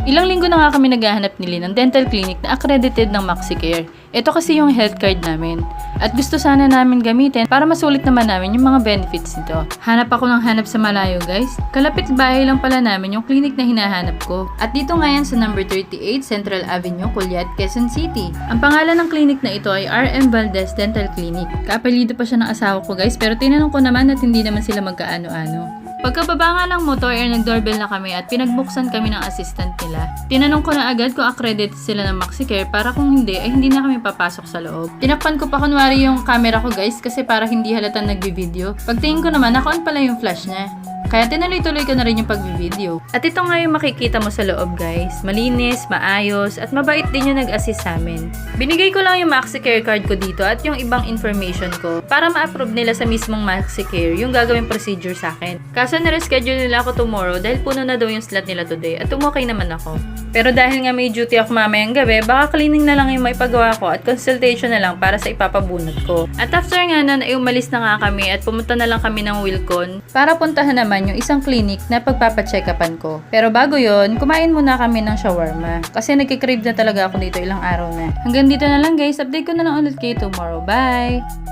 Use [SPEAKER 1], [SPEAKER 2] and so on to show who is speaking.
[SPEAKER 1] Ilang linggo na nga kami naghahanap nili ng dental clinic na accredited ng MaxiCare. Ito kasi yung health card namin. At gusto sana namin gamitin para masulit naman namin yung mga benefits nito. Hanap ako ng hanap sa malayo guys. Kalapit bahay lang pala namin yung clinic na hinahanap ko. At dito nga yan sa number 38 Central Avenue, Culiat, Quezon City. Ang pangalan ng clinic na ito ay RM Valdez Dental Clinic. Kaapelido pa siya ng asawa ko guys, pero tinanong ko naman at hindi naman sila magkaano-ano. Pagkababa nga ng motor ay nag-doorbell na kami at pinagbuksan kami ng assistant nila. Tinanong ko na agad kung accredited sila ng MaxiCare para kung hindi ay hindi na kami papasok sa loob. Tinakpan ko pa kunwari yung camera ko guys kasi para hindi halatang nagbi-video. Pagtingin ko naman naka-on pala yung flash niya. Kaya tinuloy-tuloy ko na rin yung pag-video. At ito nga yung makikita mo sa loob guys. Malinis, maayos, at mabait din yung nag-assist sa amin. Binigay ko lang yung MaxiCare card ko dito at yung ibang information ko para ma-approve nila sa mismong MaxiCare yung gagawing procedure sa akin. Kaso na-reschedule nila ako tomorrow dahil puno na daw yung slot nila today at umokay naman ako. Pero dahil nga may duty ako mamayang gabi, baka cleaning na lang yung may pagawa ko at consultation na lang para sa ipapabunot ko. At after nga nun ay umalis na nga kami at pumunta na lang kami ng Wilcon para puntahan naman yung isang clinic na pagpapacheck-upan ko. Pero bago yon, kumain muna kami ng shawarma kasi nagkikrave na talaga ako dito ilang araw na. Hanggang dito na lang guys, update ko na lang ulit kayo tomorrow. Bye!